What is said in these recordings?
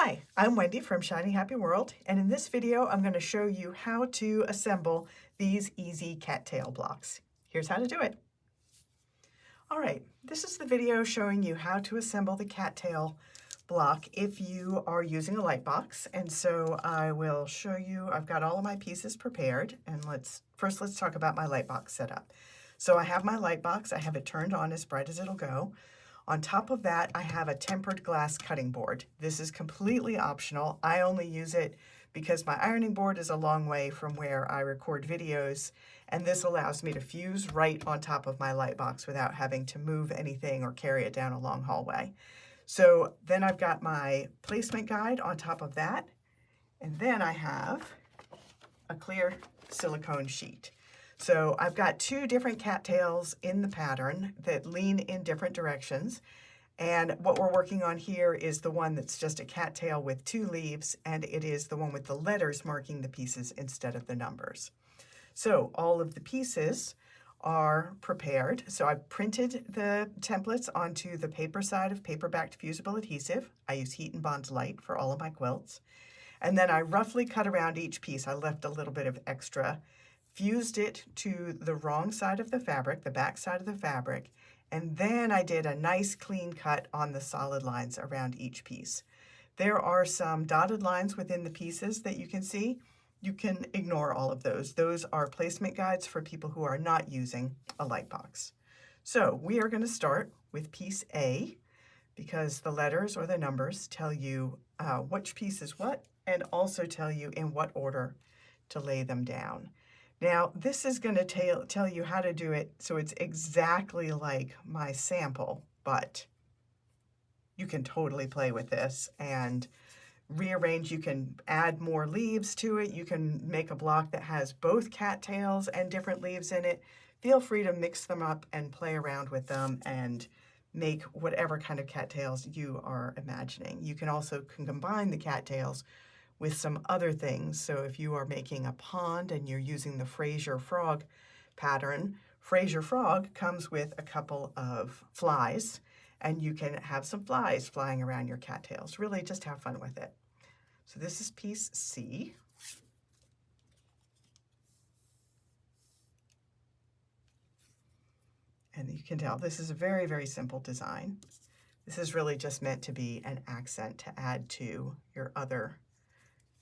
Hi, I'm Wendy from Shiny Happy World, and in this video I'm going to show you how to assemble these easy cattail blocks. Here's how to do it. Alright, this is the video showing you how to assemble the cattail block if you are using a light box. And so I will show you, I've got all of my pieces prepared, and let's talk about my light box setup. So I have my light box, I have it turned on as bright as it'll go. On top of that, I have a tempered glass cutting board. This is completely optional. I only use it because my ironing board is a long way from where I record videos, and this allows me to fuse right on top of my light box without having to move anything or carry it down a long hallway. So then I've got my placement guide on top of that, and then I have a clear silicone sheet. So I've got two different cattails in the pattern that lean in different directions. And what we're working on here is the one that's just a cattail with two leaves, and it is the one with the letters marking the pieces instead of the numbers. So all of the pieces are prepared. So I've printed the templates onto the paper side of paper-backed fusible adhesive. I use Heat and Bond Light for all of my quilts. And then I roughly cut around each piece. I left a little bit of extra, fused it to the wrong side of the fabric, the back side of the fabric, and then I did a nice clean cut on the solid lines around each piece. There are some dotted lines within the pieces that you can see. You can ignore all of those. Those are placement guides for people who are not using a light box. So we are going to start with piece A, because the letters or the numbers tell you which piece is what, and also tell you in what order to lay them down. Now, this is going to tell you how to do it so it's exactly like my sample, but you can totally play with this and rearrange. You can add more leaves to it. You can make a block that has both cattails and different leaves in it. Feel free to mix them up and play around with them and make whatever kind of cattails you are imagining. You can also combine the cattails with some other things. So if you are making a pond and you're using the Fraser frog pattern, Fraser frog comes with a couple of flies, and you can have some flies flying around your cattails. Really just have fun with it. So this is piece C. And you can tell this is a very, very simple design. This is really just meant to be an accent to add to your other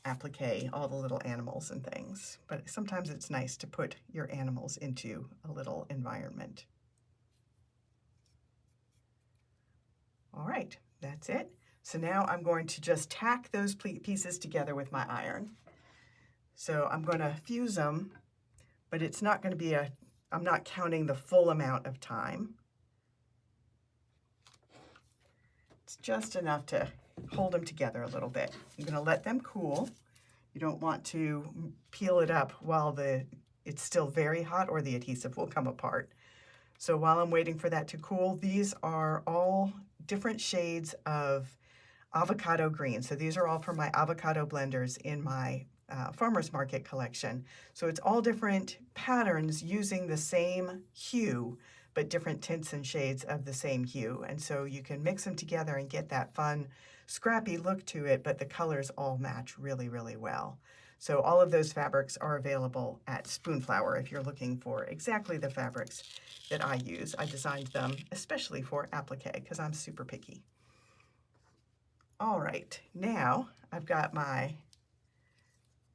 applique, all the little animals and things. But sometimes it's nice to put your animals into a little environment. All right, that's it. So now I'm going to just tack those pieces together with my iron. So I'm going to fuse them, but it's not going to be I'm not counting the full amount of time. It's just enough to hold them together a little bit. I'm going to let them cool. You don't want to peel it up while it's still very hot, or the adhesive will come apart. So while I'm waiting for that to cool, these are all different shades of avocado green. So these are all from my avocado blenders in my farmer's market collection. So it's all different patterns using the same hue, but different tints and shades of the same hue. And so you can mix them together and get that fun, scrappy look to it, but the colors all match really, really well. So all of those fabrics are available at Spoonflower if you're looking for exactly the fabrics that I use. I designed them especially for applique because I'm super picky. All right, now I've got my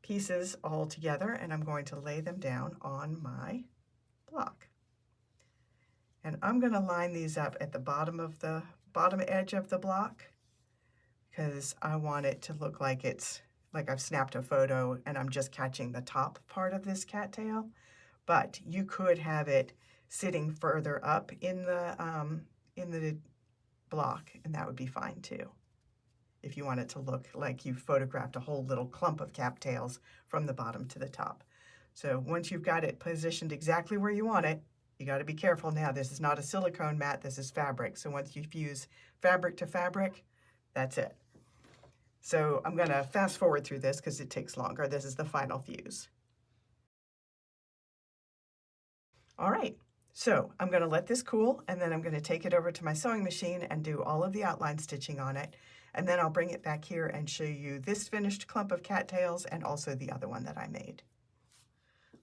pieces all together and I'm going to lay them down on my block. And I'm going to line these up at the bottom edge of the block, because I want it to look like it's like I've snapped a photo and I'm just catching the top part of this cattail. But you could have it sitting further up in the block, and that would be fine too, if you want it to look like you've photographed a whole little clump of cattails from the bottom to the top. So once you've got it positioned exactly where you want it, you got to be careful now. This is not a silicone mat, this is fabric. So once you fuse fabric to fabric, that's it. So I'm going to fast forward through this because it takes longer. This is the final fuse. All right, so I'm going to let this cool, and then I'm going to take it over to my sewing machine and do all of the outline stitching on it. and then I'll bring it back here and show you this finished clump of cattails and also the other one that I made.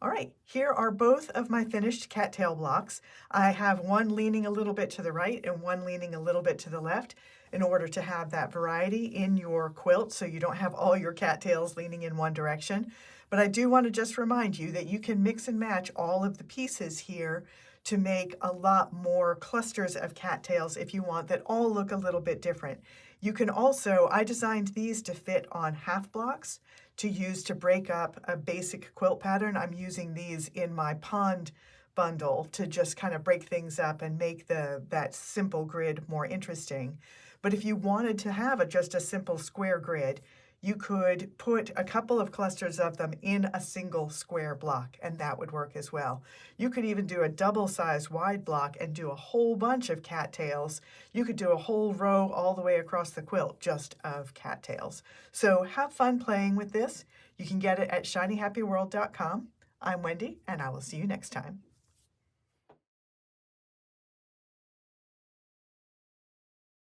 All right, here are both of my finished cattail blocks. I have one leaning a little bit to the right and one leaning a little bit to the left in order to have that variety in your quilt so you don't have all your cattails leaning in one direction. But I do want to just remind you that you can mix and match all of the pieces here to make a lot more clusters of cattails if you want that all look a little bit different. You can also, I designed these to fit on half blocks to use to break up a basic quilt pattern. I'm using these in my pond bundle to just kind of break things up and make that simple grid more interesting. But if you wanted to have just a simple square grid, you could put a couple of clusters of them in a single square block, and that would work as well. You could even do a double-size wide block and do a whole bunch of cattails. You could do a whole row all the way across the quilt just of cattails. So have fun playing with this. You can get it at shinyhappyworld.com. I'm Wendy, and I will see you next time.